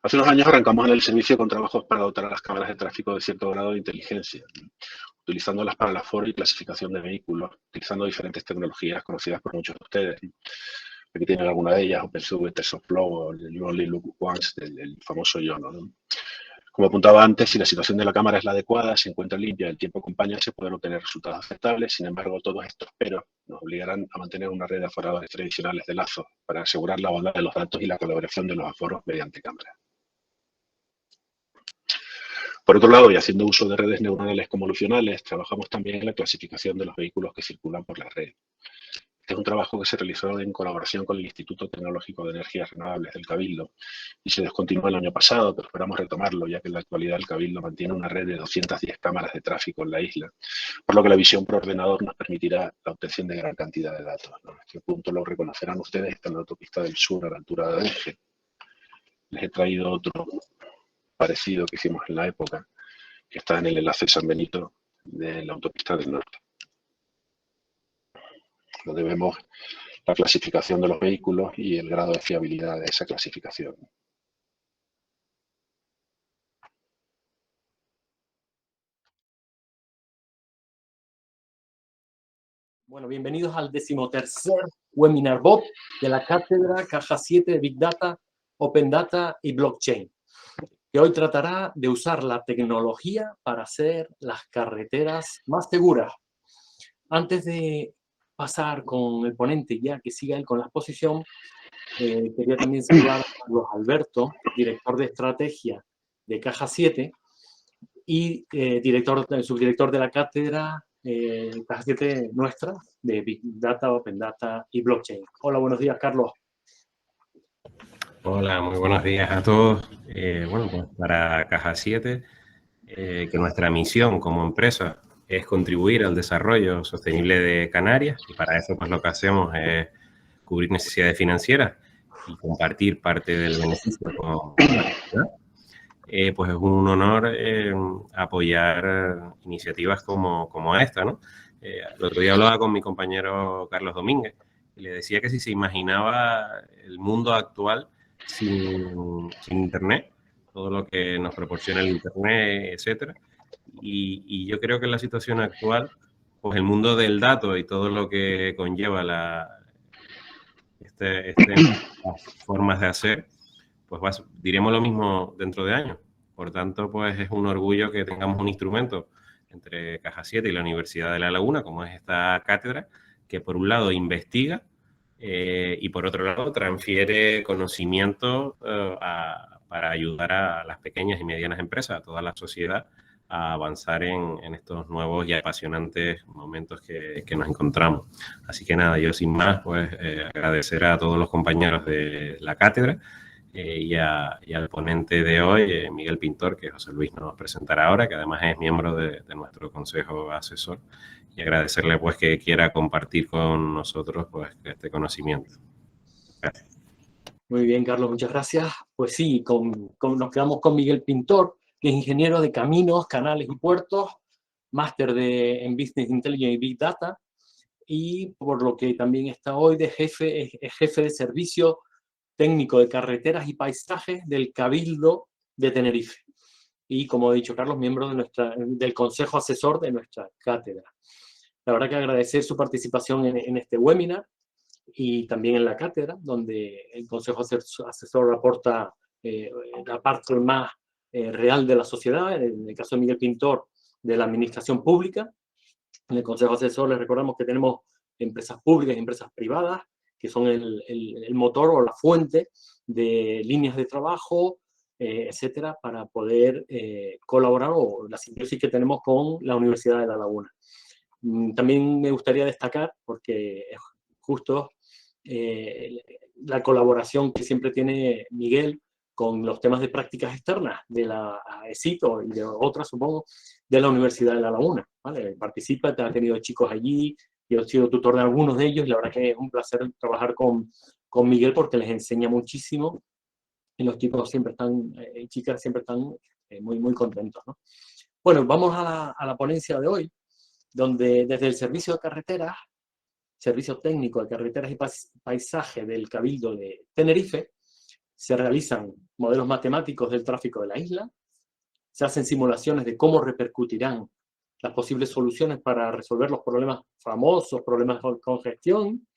Hace unos años arrancamos en el servicio con trabajos para dotar a las cámaras de tráfico de cierto grado de inteligencia, utilizándolas para la foro y clasificación de vehículos, utilizando diferentes tecnologías conocidas por muchos de ustedes. Aquí tienen alguna de ellas, OpenSUBE, TensorFlow o el You Only Look Once, el famoso YOLO, ¿no? Como apuntaba antes, si la situación de la cámara es la adecuada, se encuentra limpia, el tiempo acompaña, se pueden obtener resultados aceptables. Sin embargo, todos estos peros nos obligarán a mantener una red de aforadores tradicionales de lazo para asegurar la bondad de los datos y la colaboración de los aforos mediante cámara. Por otro lado, y haciendo uso de redes neuronales convolucionales, trabajamos también en la clasificación de los vehículos que circulan por la red. Este es un trabajo que se realizó en colaboración con el Instituto Tecnológico de Energías Renovables del Cabildo y se descontinuó el año pasado, pero esperamos retomarlo, ya que en la actualidad el Cabildo mantiene una red de 210 cámaras de tráfico en la isla, por lo que la visión por ordenador nos permitirá la obtención de gran cantidad de datos, ¿no? Este punto lo reconocerán ustedes, está en la autopista del sur a la altura de Adeje. Les he traído otro parecido que hicimos en la época, que está en el enlace San Benito de la autopista del norte, donde vemos la clasificación de los vehículos y el grado de fiabilidad de esa clasificación. Bueno, bienvenidos al 13º Webinar Bot de la cátedra Caja 7 de Big Data, Open Data y Blockchain, que hoy tratará de usar la tecnología para hacer las carreteras más seguras. Antes de pasar con el ponente, ya que siga él con la exposición, quería también saludar a Carlos Alberto, director de estrategia de Caja 7 y subdirector de la cátedra Caja 7 nuestra de Big Data, Open Data y Blockchain. Hola, buenos días, Carlos. Hola, muy buenos días a todos. Bueno, pues para Caja 7, que nuestra misión como empresa es contribuir al desarrollo sostenible de Canarias, y para eso pues lo que hacemos es cubrir necesidades financieras y compartir parte del beneficio con la sociedad. Pues es un honor apoyar iniciativas como esta, ¿no? El otro día hablaba con mi compañero Carlos Domínguez y le decía que si se imaginaba el mundo actual sin Internet, todo lo que nos proporciona el Internet, etcétera. Y yo creo que en la situación actual, pues el mundo del dato y todo lo que conlleva las formas de hacer, pues diremos lo mismo dentro de años. Por tanto, pues es un orgullo que tengamos un instrumento entre Caja 7 y la Universidad de La Laguna, como es esta cátedra, que por un lado investiga y por otro lado transfiere conocimiento para ayudar a las pequeñas y medianas empresas, a toda la sociedad, a avanzar en estos nuevos y apasionantes momentos que nos encontramos. Así que nada, yo sin más, pues agradecer a todos los compañeros de la cátedra y al ponente de hoy, Miguel Pintor, que José Luis nos presentará ahora, que además es miembro de nuestro consejo asesor, y agradecerle pues que quiera compartir con nosotros pues este conocimiento. Gracias. Muy bien, Carlos, muchas gracias. Pues sí, nos quedamos con Miguel Pintor, que es ingeniero de caminos, canales y puertos, máster en Business Intelligence y Big Data, y por lo que también está hoy de es jefe de servicio técnico de carreteras y paisajes del Cabildo de Tenerife. Y como ha dicho Carlos, miembro del consejo asesor de nuestra cátedra. La verdad que agradecer su participación en este webinar y también en la cátedra, donde el consejo asesor aporta la parte más real de la sociedad, en el caso de Miguel Pintor, de la administración pública. En el consejo asesor les recordamos que tenemos empresas públicas y empresas privadas, que son el motor o la fuente de líneas de trabajo, etcétera, para poder colaborar, o la simbiosis que tenemos con la Universidad de La Laguna. También me gustaría destacar, porque es justo la colaboración que siempre tiene Miguel con los temas de prácticas externas de la ESITO y de otras, supongo, de la Universidad de La Laguna, ¿vale? Participa, ha tenido chicos allí, yo he sido tutor de algunos de ellos, y la verdad que es un placer trabajar con Miguel porque les enseña muchísimo y los chicos siempre están, chicas siempre están muy, muy contentos, ¿no? Bueno, vamos a la ponencia de hoy, donde desde el servicio de carreteras, servicio técnico de carreteras y paisaje del Cabildo de Tenerife, se realizan modelos matemáticos del tráfico de la isla, se hacen simulaciones de cómo repercutirán las posibles soluciones para resolver los problemas famosos, problemas de congestión.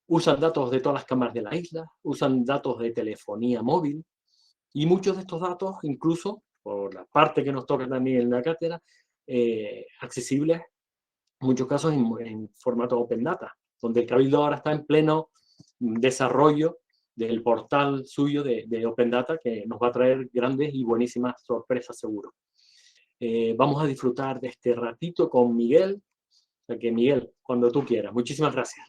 Usan datos de todas las cámaras de la isla, usan datos de telefonía móvil, y muchos de estos datos, incluso por la parte que nos toca también en la cátedra, accesibles en muchos casos en formato Open Data, donde el Cabildo ahora está en pleno desarrollo del portal suyo de Open Data, que nos va a traer grandes y buenísimas sorpresas seguro. Vamos a disfrutar de este ratito con Miguel. O sea que Miguel, cuando tú quieras. Muchísimas gracias.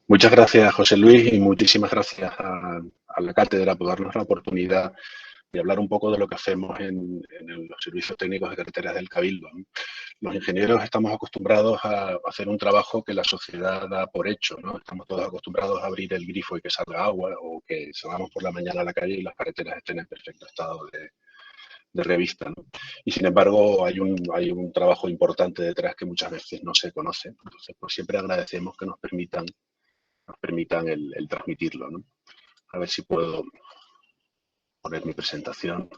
Muchas gracias, José Luis, y muchísimas gracias a la cátedra por darnos la oportunidad de hablar un poco de lo que hacemos en los servicios técnicos de carreteras del Cabildo. Los ingenieros estamos acostumbrados a hacer un trabajo que la sociedad da por hecho, ¿no? Estamos todos acostumbrados a abrir el grifo y que salga agua, o que salgamos por la mañana a la calle y las carreteras estén en perfecto estado de revista, ¿no? Y sin embargo hay un trabajo importante detrás que muchas veces no se conoce. Entonces, pues siempre agradecemos que nos permitan el transmitirlo, ¿no? A ver si puedo poner mi presentación.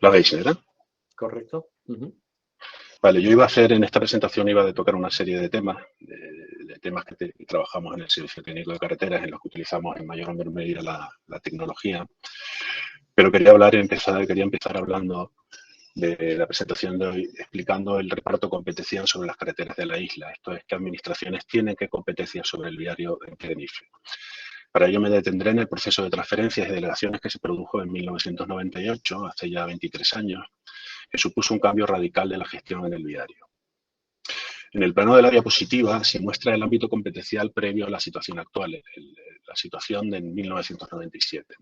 ¿La veis, verdad? Correcto. Vale, yo iba a hacer en esta presentación, iba a tocar una serie de temas, temas que trabajamos en el Servicio Técnico de Carreteras, en los que utilizamos en mayor o menor medida la tecnología. Pero quería empezar hablando de la presentación de hoy, explicando el reparto competencial sobre las carreteras de la isla. Esto es, qué administraciones tienen qué competencias sobre el viario en Tenerife. Para ello me detendré en el proceso de transferencias y delegaciones que se produjo en 1998, hace ya 23 años, que supuso un cambio radical de la gestión en el viario. En el plano de la diapositiva se muestra el ámbito competencial previo a la situación actual, la situación de 1997.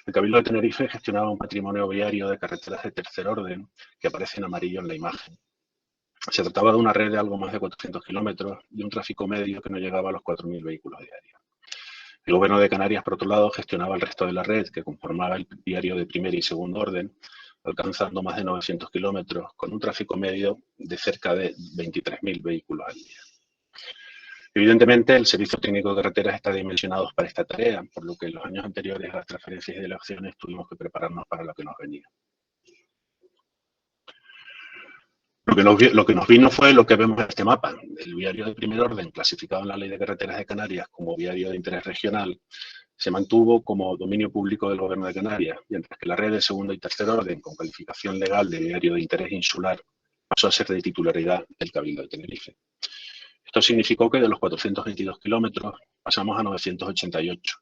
El Cabildo de Tenerife gestionaba un patrimonio viario de carreteras de tercer orden que aparece en amarillo en la imagen. Se trataba de una red de algo más de 400 kilómetros y un tráfico medio que no llegaba a los 4.000 vehículos diarios. El Gobierno de Canarias, por otro lado, gestionaba el resto de la red, que conformaba el viario de primer y segundo orden, alcanzando más de 900 kilómetros, con un tráfico medio de cerca de 23.000 vehículos al día. Evidentemente, el Servicio Técnico de Carreteras está dimensionado para esta tarea, por lo que en los años anteriores a las transferencias y delegaciones tuvimos que prepararnos para lo que nos venía. Lo que nos vino fue lo que vemos en este mapa. El viario de primer orden, clasificado en la Ley de Carreteras de Canarias como viario de interés regional, se mantuvo como dominio público del Gobierno de Canarias, mientras que la red de segundo y tercer orden, con calificación legal de viario de interés insular, pasó a ser de titularidad del Cabildo de Tenerife. Esto significó que de los 422 kilómetros pasamos a 988,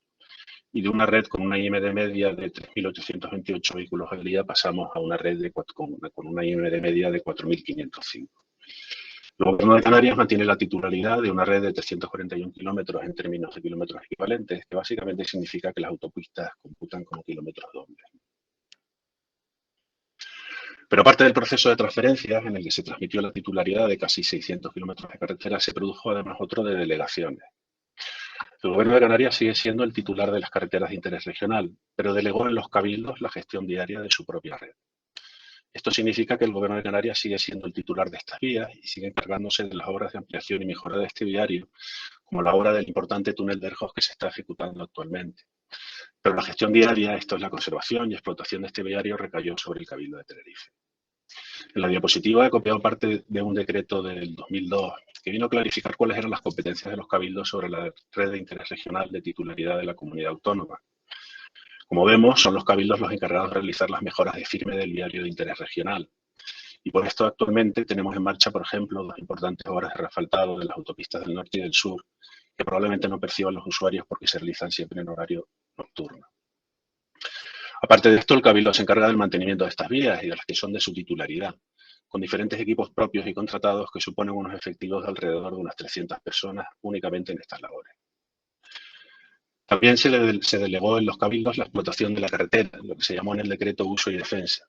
y de una red con una IM de media de 3.828 vehículos al día pasamos a una red con una IM de media de 4.505. El Gobierno de Canarias mantiene la titularidad de una red de 341 kilómetros en términos de kilómetros equivalentes, que básicamente significa que las autopistas computan como kilómetros dobles. Pero aparte del proceso de transferencias, en el que se transmitió la titularidad de casi 600 kilómetros de carretera, se produjo además otro de delegaciones. El Gobierno de Canarias sigue siendo el titular de las carreteras de interés regional, pero delegó en los cabildos la gestión diaria de su propia red. Esto significa que el Gobierno de Canarias sigue siendo el titular de estas vías y sigue encargándose de las obras de ampliación y mejora de este viario, como la obra del importante túnel de Erjos que se está ejecutando actualmente. Pero la gestión diaria, esto es la conservación y explotación de este viario, recayó sobre el Cabildo de Tenerife. En la diapositiva he copiado parte de un decreto del 2002 que vino a clarificar cuáles eran las competencias de los cabildos sobre la red de interés regional de titularidad de la comunidad autónoma. Como vemos, son los cabildos los encargados de realizar las mejoras de firme del viario de interés regional. Y por esto actualmente tenemos en marcha, por ejemplo, dos importantes obras de reasfaltado de las autopistas del norte y del sur, que probablemente no perciban los usuarios porque se realizan siempre en horario nocturno. Aparte de esto, el Cabildo se encarga del mantenimiento de estas vías y de las que son de su titularidad, con diferentes equipos propios y contratados que suponen unos efectivos de alrededor de unas 300 personas únicamente en estas labores. También se delegó en los cabildos la explotación de la carretera, lo que se llamó en el decreto uso y defensa.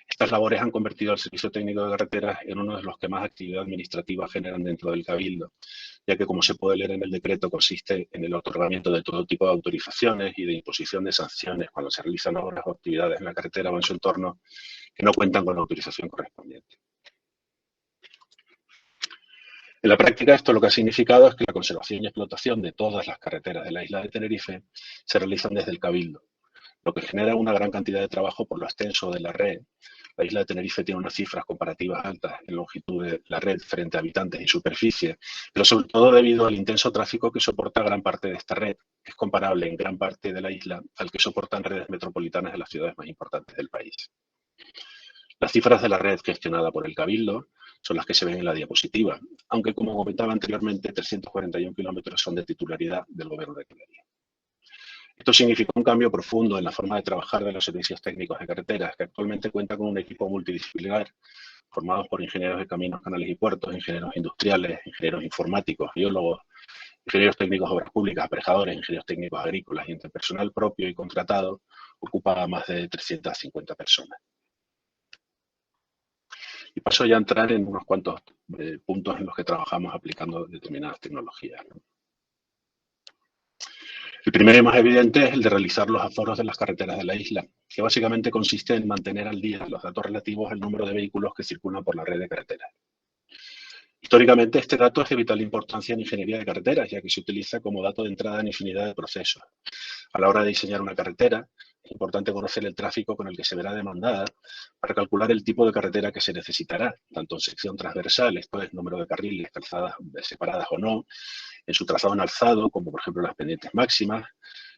Estas labores han convertido al Servicio Técnico de Carreteras en uno de los que más actividad administrativa generan dentro del Cabildo, ya que, como se puede leer en el decreto, consiste en el otorgamiento de todo tipo de autorizaciones y de imposición de sanciones cuando se realizan obras o actividades en la carretera o en su entorno que no cuentan con la autorización correspondiente. En la práctica, esto lo que ha significado es que la conservación y explotación de todas las carreteras de la isla de Tenerife se realizan desde el Cabildo, lo que genera una gran cantidad de trabajo por lo extenso de la red. La isla de Tenerife tiene unas cifras comparativas altas en longitud de la red frente a habitantes y superficie, pero sobre todo debido al intenso tráfico que soporta gran parte de esta red, que es comparable en gran parte de la isla al que soportan redes metropolitanas de las ciudades más importantes del país. Las cifras de la red gestionada por el Cabildo son las que se ven en la diapositiva, aunque como comentaba anteriormente, 341 kilómetros son de titularidad del Gobierno de Canarias. Esto significó un cambio profundo en la forma de trabajar de los servicios técnicos de carreteras, que actualmente cuenta con un equipo multidisciplinar formados por ingenieros de caminos, canales y puertos, ingenieros industriales, ingenieros informáticos, biólogos, ingenieros técnicos de obras públicas, aparejadores, ingenieros técnicos agrícolas, y entre personal propio y contratado ocupa a más de 350 personas. Y paso ya a entrar en unos cuantos puntos en los que trabajamos aplicando determinadas tecnologías. El primero y más evidente es el de realizar los aforos de las carreteras de la isla, que básicamente consiste en mantener al día los datos relativos al número de vehículos que circulan por la red de carreteras. Históricamente, este dato es de vital importancia en ingeniería de carreteras, ya que se utiliza como dato de entrada en infinidad de procesos. A la hora de diseñar una carretera, es importante conocer el tráfico con el que se verá demandada para calcular el tipo de carretera que se necesitará, tanto en sección transversal, esto es número de carriles, calzadas separadas o no, en su trazado en alzado, como por ejemplo las pendientes máximas,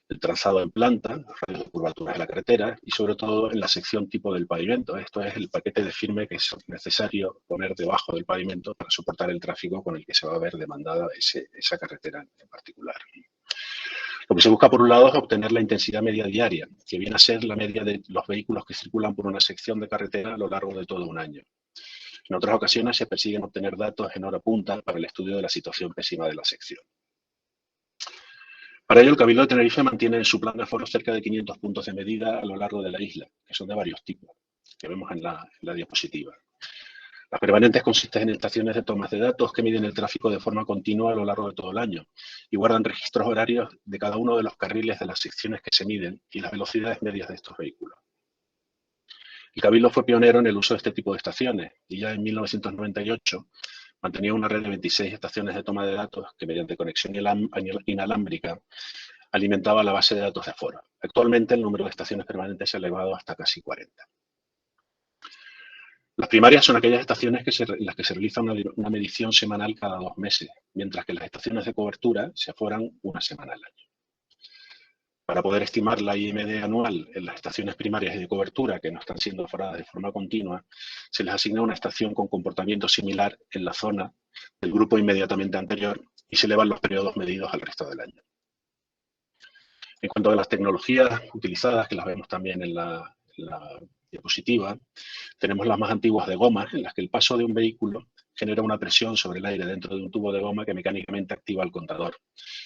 el trazado en planta, los radios de curvatura de la carretera y sobre todo en la sección tipo del pavimento. Esto es el paquete de firme que es necesario poner debajo del pavimento para soportar el tráfico con el que se va a ver demandada esa carretera en particular. Lo que se busca por un lado es obtener la intensidad media diaria, que viene a ser la media de los vehículos que circulan por una sección de carretera a lo largo de todo un año. En otras ocasiones se persiguen obtener datos en hora punta para el estudio de la situación pésima de la sección. Para ello, el Cabildo de Tenerife mantiene en su plan de aforos cerca de 500 puntos de medida a lo largo de la isla, que son de varios tipos, que vemos en la diapositiva. Las permanentes consisten en estaciones de tomas de datos que miden el tráfico de forma continua a lo largo de todo el año y guardan registros horarios de cada uno de los carriles de las secciones que se miden y las velocidades medias de estos vehículos. El Cabildo fue pionero en el uso de este tipo de estaciones y ya en 1998 mantenía una red de 26 estaciones de toma de datos que mediante conexión inalámbrica alimentaba la base de datos de aforo. Actualmente el número de estaciones permanentes se ha elevado hasta casi 40. Las primarias son aquellas estaciones en las que se realiza una medición semanal cada 2 meses, mientras que las estaciones de cobertura se aforan una semana al año. Para poder estimar la IMD anual en las estaciones primarias y de cobertura que no están siendo aforadas de forma continua, se les asigna una estación con comportamiento similar en la zona del grupo inmediatamente anterior y se elevan los periodos medidos al resto del año. En cuanto a las tecnologías utilizadas, que las vemos también en la diapositiva, tenemos las más antiguas de goma, en las que el paso de un vehículo genera una presión sobre el aire dentro de un tubo de goma que mecánicamente activa el contador.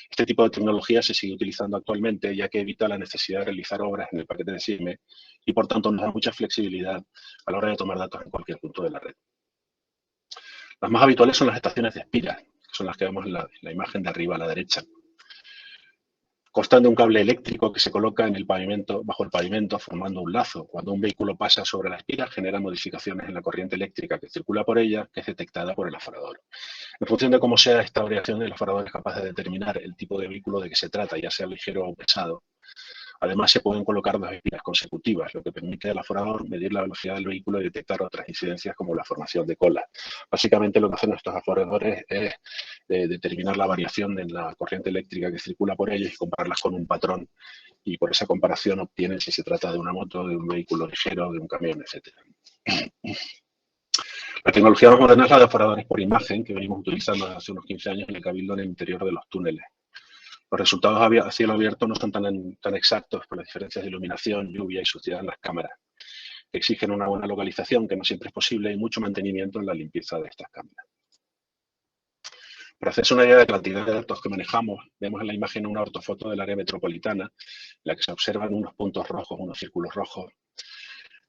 Este tipo de tecnología se sigue utilizando actualmente, ya que evita la necesidad de realizar obras en el paquete de CIME y, por tanto, nos da mucha flexibilidad a la hora de tomar datos en cualquier punto de la red. Las más habituales son las estaciones de espira, que son las que vemos en la imagen de arriba a la derecha. Constan de un cable eléctrico que se coloca en el pavimento, bajo el pavimento, formando un lazo. Cuando un vehículo pasa sobre la espira, genera modificaciones en la corriente eléctrica que circula por ella, que es detectada por el aforador. En función de cómo sea esta variación, el aforador es capaz de determinar el tipo de vehículo de que se trata, ya sea ligero o pesado. Además, se pueden colocar 2 espiras consecutivas, lo que permite al aforador medir la velocidad del vehículo y detectar otras incidencias como la formación de cola. Básicamente, lo que hacen estos aforadores es determinar la variación en la corriente eléctrica que circula por ellos y compararlas con un patrón. Y por esa comparación obtienen si se trata de una moto, de un vehículo ligero, de un camión, etc. La tecnología más moderna es la de aforadores por imagen, que venimos utilizando desde hace unos 15 años en el Cabildo en el interior de los túneles. Los resultados a cielo abierto no son tan exactos por las diferencias de iluminación, lluvia y suciedad en las cámaras, que exigen una buena localización, que no siempre es posible, y mucho mantenimiento en la limpieza de estas cámaras. Para hacerse una idea de la cantidad de datos que manejamos, vemos en la imagen una ortofoto del área metropolitana, en la que se observan unos puntos rojos, unos círculos rojos,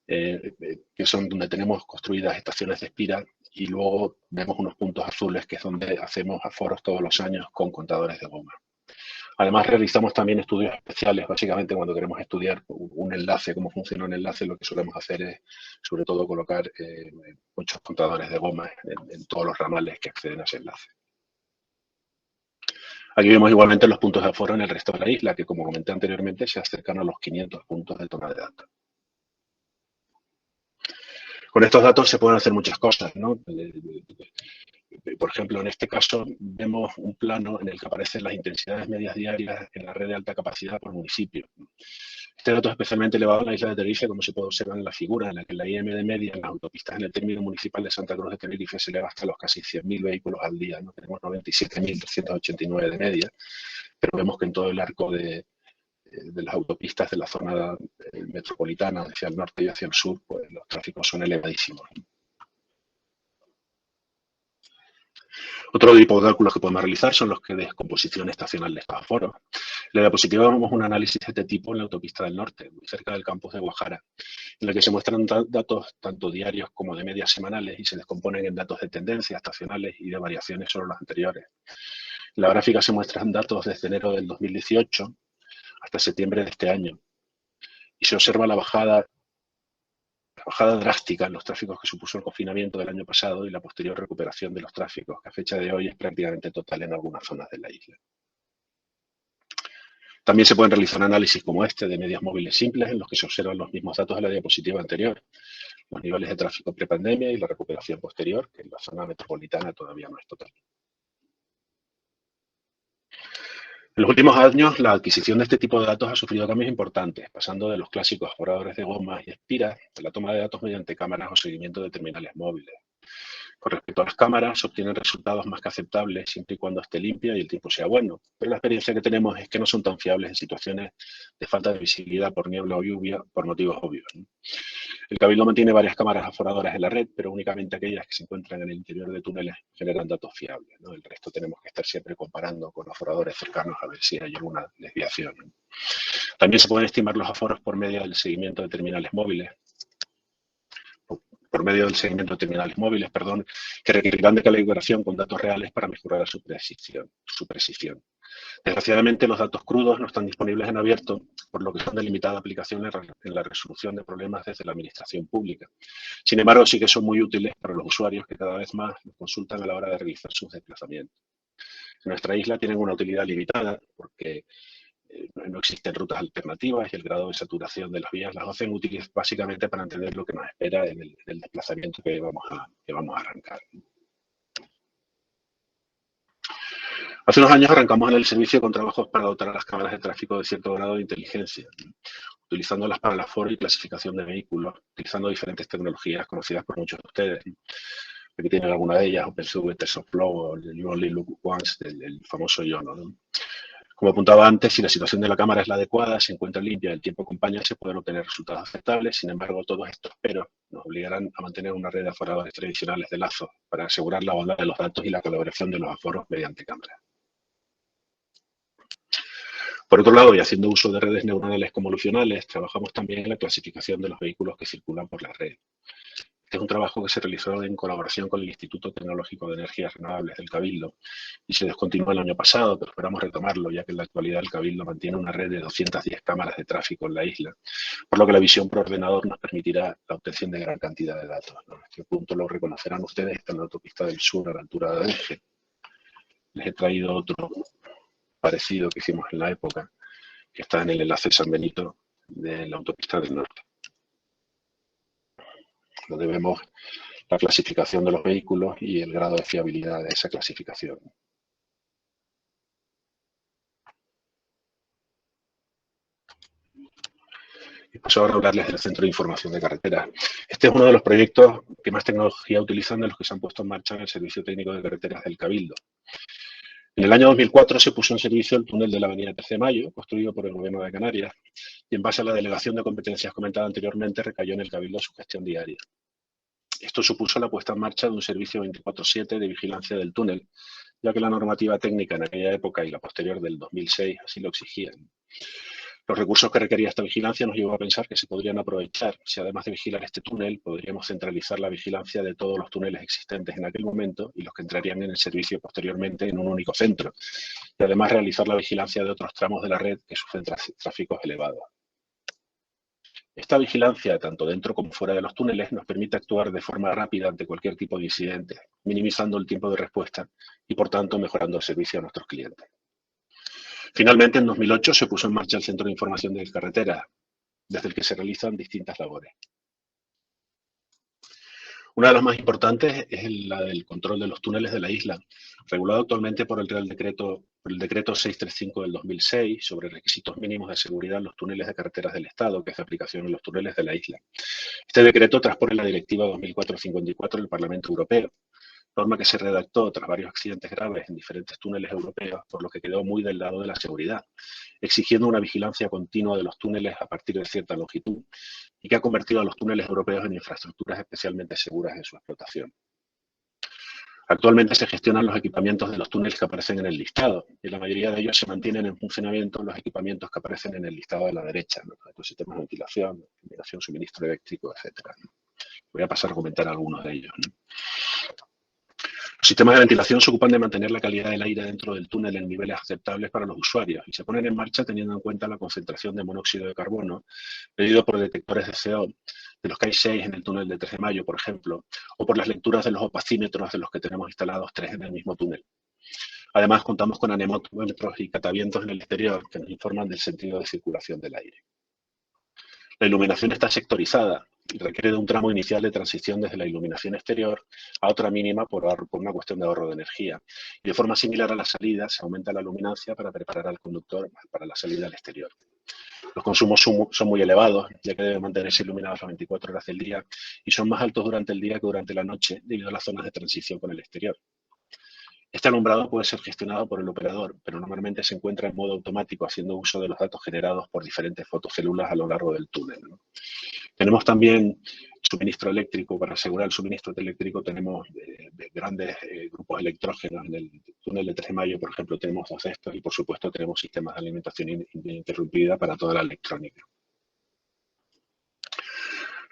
que son donde tenemos construidas estaciones de espira, y luego vemos unos puntos azules, que es donde hacemos aforos todos los años con contadores de goma. Además, realizamos también estudios especiales. Básicamente, cuando queremos estudiar un enlace, cómo funciona un enlace, lo que solemos hacer es, sobre todo, colocar muchos contadores de goma en todos los ramales que acceden a ese enlace. Aquí vemos igualmente los puntos de aforo en el resto de la isla, que como comenté anteriormente, se acercan a los 500 puntos de toma de datos. Con estos datos se pueden hacer muchas cosas, ¿no? Por ejemplo, en este caso vemos un plano en el que aparecen las intensidades medias diarias en la red de alta capacidad por municipio. Este dato es especialmente elevado en la isla de Tenerife, como se puede observar en la figura, en la que la IM de media en las autopistas en el término municipal de Santa Cruz de Tenerife se eleva hasta los casi 100.000 vehículos al día, ¿no? Tenemos 97.389 de media, pero vemos que en todo el arco de las autopistas de la zona metropolitana hacia el norte y hacia el sur, pues los tráficos son elevadísimos. Otro tipo de cálculos que podemos realizar son los que de descomposición estacional de estos aforos. En la diapositiva vemos un análisis de este tipo en la autopista del norte, muy cerca del campus de Guajara, en la que se muestran datos tanto diarios como de medias semanales y se descomponen en datos de tendencia, estacionales y de variaciones sobre los anteriores. En la gráfica se muestran datos desde enero del 2018 hasta septiembre de este año y se observa la bajada drástica en los tráficos que supuso el confinamiento del año pasado y la posterior recuperación de los tráficos, que a fecha de hoy es prácticamente total en algunas zonas de la isla. También se pueden realizar análisis como este de medias móviles simples en los que se observan los mismos datos de la diapositiva anterior, los niveles de tráfico prepandemia y la recuperación posterior, que en la zona metropolitana todavía no es total. En los últimos años, la adquisición de este tipo de datos ha sufrido cambios importantes, pasando de los clásicos aforadores de gomas y espiras a la toma de datos mediante cámaras o seguimiento de terminales móviles. Con respecto a las cámaras, se obtienen resultados más que aceptables siempre y cuando esté limpia y el tiempo sea bueno, pero la experiencia que tenemos es que no son tan fiables en situaciones de falta de visibilidad por niebla o lluvia por motivos obvios, ¿no? El Cabildo mantiene varias cámaras aforadoras en la red, pero únicamente aquellas que se encuentran en el interior de túneles generan datos fiables, ¿no? El resto tenemos que estar siempre comparando con aforadores cercanos a ver si hay alguna desviación, ¿no? También se pueden estimar los aforos por medio del seguimiento de terminales móviles, que requerirán de calibración con datos reales para mejorar su precisión. Desgraciadamente, los datos crudos no están disponibles en abierto, por lo que son de limitada aplicación en la resolución de problemas desde la administración pública. Sin embargo, sí que son muy útiles para los usuarios que cada vez más los consultan a la hora de realizar sus desplazamientos. En nuestra isla tienen una utilidad limitada porque no existen rutas alternativas y el grado de saturación de las vías las hacen útiles básicamente para entender lo que nos espera en el desplazamiento que vamos a arrancar. Hace unos años arrancamos en el servicio con trabajos para dotar a las cámaras de tráfico de cierto grado de inteligencia, utilizándolas para el aforo y clasificación de vehículos, utilizando diferentes tecnologías conocidas por muchos de ustedes. Aquí tienen alguna de ellas, OpenSUB, TensorFlow o el You Only Look Once, el famoso YONO, ¿no? Como apuntaba antes, si la situación de la cámara es la adecuada, se encuentra limpia y el tiempo acompaña, se pueden obtener resultados aceptables. Sin embargo, todos estos peros nos obligarán a mantener una red de aforadores tradicionales de lazo para asegurar la bondad de los datos y la colaboración de los aforos mediante cámaras. Por otro lado, y haciendo uso de redes neuronales convolucionales, trabajamos también en la clasificación de los vehículos que circulan por la red. Este es un trabajo que se realizó en colaboración con el Instituto Tecnológico de Energías Renovables del Cabildo y se descontinuó el año pasado, pero esperamos retomarlo, ya que en la actualidad el Cabildo mantiene una red de 210 cámaras de tráfico en la isla, por lo que la visión por ordenador nos permitirá la obtención de gran cantidad de datos, ¿no? Este punto lo reconocerán ustedes, está en la autopista del sur a la altura de Adeje. Les he traído otro parecido que hicimos en la época, que está en el enlace San Benito de la autopista del norte, donde vemos la clasificación de los vehículos y el grado de fiabilidad de esa clasificación. Y paso ahora a hablarles del Centro de Información de Carreteras. Este es uno de los proyectos que más tecnología utilizan de los que se han puesto en marcha en el Servicio Técnico de Carreteras del Cabildo. En el año 2004 se puso en servicio el túnel de la avenida 13 de Mayo, construido por el Gobierno de Canarias, y en base a la delegación de competencias comentada anteriormente, recayó en el Cabildo su gestión diaria. Esto supuso la puesta en marcha de un servicio 24/7 de vigilancia del túnel, ya que la normativa técnica en aquella época y la posterior del 2006 así lo exigían. Los recursos que requería esta vigilancia nos llevó a pensar que se podrían aprovechar si además de vigilar este túnel, podríamos centralizar la vigilancia de todos los túneles existentes en aquel momento y los que entrarían en el servicio posteriormente en un único centro, y además realizar la vigilancia de otros tramos de la red que sufren tráficos elevados. Esta vigilancia, tanto dentro como fuera de los túneles, nos permite actuar de forma rápida ante cualquier tipo de incidente, minimizando el tiempo de respuesta y, por tanto, mejorando el servicio a nuestros clientes. Finalmente, en 2008 se puso en marcha el Centro de Información de Carreteras, desde el que se realizan distintas labores. Una de las más importantes es la del control de los túneles de la isla, regulado actualmente por el Decreto 635 del 2006 sobre requisitos mínimos de seguridad en los túneles de carreteras del Estado, que es de aplicación en los túneles de la isla. Este decreto transpone la Directiva 2004/54 del Parlamento Europeo, norma que se redactó tras varios accidentes graves en diferentes túneles europeos, por lo que quedó muy del lado de la seguridad, exigiendo una vigilancia continua de los túneles a partir de cierta longitud y que ha convertido a los túneles europeos en infraestructuras especialmente seguras en su explotación. Actualmente se gestionan los equipamientos de los túneles que aparecen en el listado y la mayoría de ellos se mantienen en funcionamiento los equipamientos que aparecen en el listado de la derecha, ¿no? Los sistemas de ventilación, iluminación, suministro eléctrico, etc. Voy a pasar a comentar algunos de ellos, ¿no? Los sistemas de ventilación se ocupan de mantener la calidad del aire dentro del túnel en niveles aceptables para los usuarios y se ponen en marcha teniendo en cuenta la concentración de monóxido de carbono medido por detectores de CO, de los que hay 6 en el túnel de 3 de Mayo, por ejemplo, o por las lecturas de los opacímetros de los que tenemos instalados 3 en el mismo túnel. Además, contamos con anemómetros y catavientos en el exterior que nos informan del sentido de circulación del aire. La iluminación está sectorizada y requiere de un tramo inicial de transición desde la iluminación exterior a otra mínima por una cuestión de ahorro de energía. Y de forma similar a la salida, se aumenta la luminancia para preparar al conductor para la salida al exterior. Los consumos son muy elevados, ya que deben mantenerse iluminados las 24 horas del día y son más altos durante el día que durante la noche debido a las zonas de transición con el exterior. Este alumbrado puede ser gestionado por el operador, pero normalmente se encuentra en modo automático haciendo uso de los datos generados por diferentes fotocélulas a lo largo del túnel, ¿no? Tenemos también suministro eléctrico. Para asegurar el suministro eléctrico tenemos de grandes grupos electrógenos. En el túnel de 3 de Mayo, por ejemplo, tenemos 2 de estos y, por supuesto, tenemos sistemas de alimentación ininterrumpida para toda la electrónica.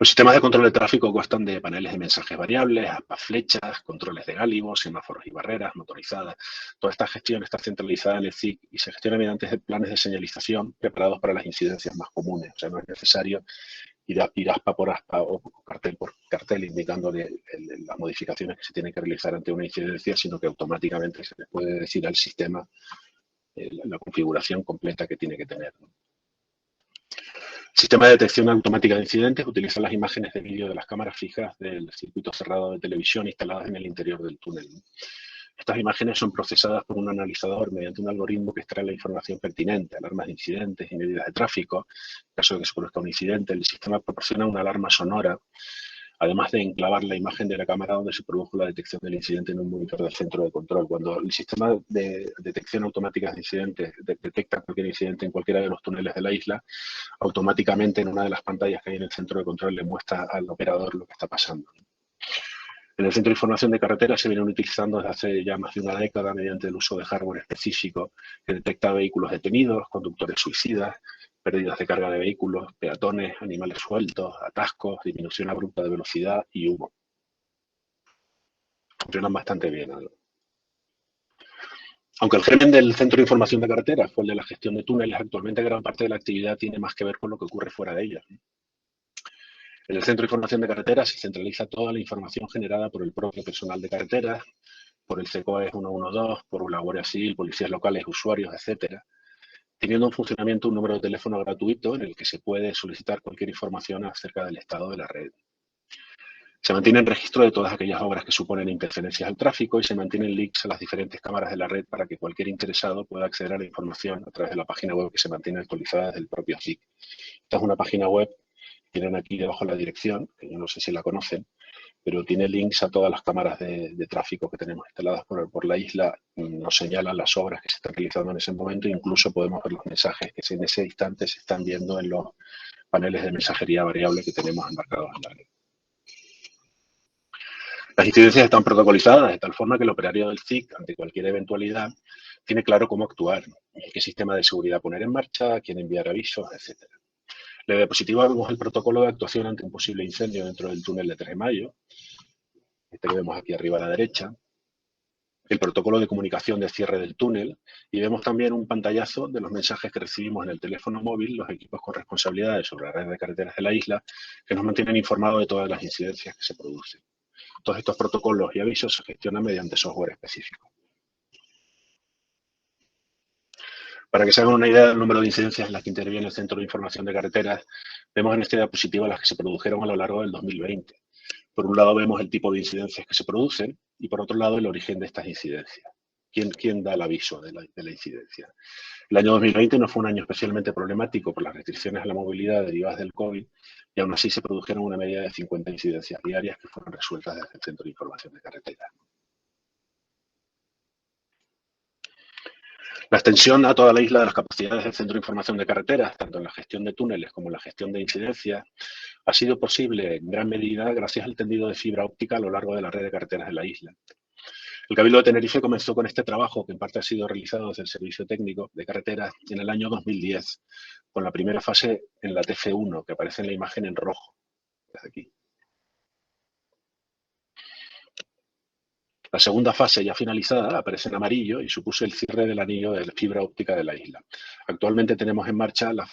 Los sistemas de control de tráfico constan de paneles de mensajes variables, aspas flechas, controles de gálibo, semáforos y barreras motorizadas. Toda esta gestión está centralizada en el CIC y se gestiona mediante planes de señalización preparados para las incidencias más comunes. O sea, no es necesario ir aspa por aspa o cartel por cartel indicando las modificaciones que se tienen que realizar ante una incidencia, sino que automáticamente se le puede decir al sistema la configuración completa que tiene que tener, ¿no? El sistema de detección automática de incidentes utiliza las imágenes de vídeo de las cámaras fijas del circuito cerrado de televisión instaladas en el interior del túnel, ¿no? Estas imágenes son procesadas por un analizador mediante un algoritmo que extrae la información pertinente, alarmas de incidentes y medidas de tráfico. En caso de que se produzca un incidente, el sistema proporciona una alarma sonora, además de enclavar la imagen de la cámara donde se produjo la detección del incidente en un monitor del centro de control. Cuando el sistema de detección automática de incidentes detecta cualquier incidente en cualquiera de los túneles de la isla, automáticamente en una de las pantallas que hay en el centro de control le muestra al operador lo que está pasando. En el Centro de Información de Carreteras se vienen utilizando desde hace ya más de una década mediante el uso de hardware específico que detecta vehículos detenidos, conductores suicidas, pérdidas de carga de vehículos, peatones, animales sueltos, atascos, disminución abrupta de velocidad y humo. Funcionan bastante bien, ¿no? Aunque el germen del Centro de Información de Carreteras fue el de la gestión de túneles, actualmente gran parte de la actividad tiene más que ver con lo que ocurre fuera de ellos. En el Centro de Información de Carreteras se centraliza toda la información generada por el propio personal de carreteras, por el CECOES 112, por la Guardia Civil, policías locales, usuarios, etcétera, teniendo en funcionamiento un número de teléfono gratuito en el que se puede solicitar cualquier información acerca del estado de la red. Se mantiene el registro de todas aquellas obras que suponen interferencias al tráfico y se mantienen links a las diferentes cámaras de la red para que cualquier interesado pueda acceder a la información a través de la página web que se mantiene actualizada desde el propio CIC. Esta es una página web, tienen aquí debajo la dirección, que yo no sé si la conocen, pero tiene links a todas las cámaras de tráfico que tenemos instaladas por la isla. Nos señalan las obras que se están realizando en ese momento, incluso podemos ver los mensajes que en ese instante se están viendo en los paneles de mensajería variable que tenemos embarcados en la red. Las incidencias están protocolizadas de tal forma que el operario del CIC, ante cualquier eventualidad, tiene claro cómo actuar, qué sistema de seguridad poner en marcha, a quién enviar avisos, etc. En la diapositiva vemos el protocolo de actuación ante un posible incendio dentro del túnel de 3 de Mayo, este que vemos aquí arriba a la derecha, el protocolo de comunicación de cierre del túnel, y vemos también un pantallazo de los mensajes que recibimos en el teléfono móvil, los equipos con responsabilidades sobre la red de carreteras de la isla, que nos mantienen informados de todas las incidencias que se producen. Todos estos protocolos y avisos se gestionan mediante software específico. Para que se hagan una idea del número de incidencias en las que interviene el Centro de Información de Carreteras, vemos en esta diapositiva las que se produjeron a lo largo del 2020. Por un lado vemos el tipo de incidencias que se producen y por otro lado el origen de estas incidencias. ¿Quién da el aviso de la incidencia? El año 2020 no fue un año especialmente problemático por las restricciones a la movilidad derivadas del COVID y aún así se produjeron una media de 50 incidencias diarias que fueron resueltas desde el Centro de Información de Carreteras. La extensión a toda la isla de las capacidades del Centro de Información de Carreteras, tanto en la gestión de túneles como en la gestión de incidencias, ha sido posible en gran medida gracias al tendido de fibra óptica a lo largo de la red de carreteras de la isla. El Cabildo de Tenerife comenzó con este trabajo, que en parte ha sido realizado desde el Servicio Técnico de Carreteras, en el año 2010, con la primera fase en la TF1, que aparece en la imagen en rojo, desde aquí. La segunda fase, ya finalizada, aparece en amarillo y supuso el cierre del anillo de fibra óptica de la isla. Actualmente tenemos en marcha la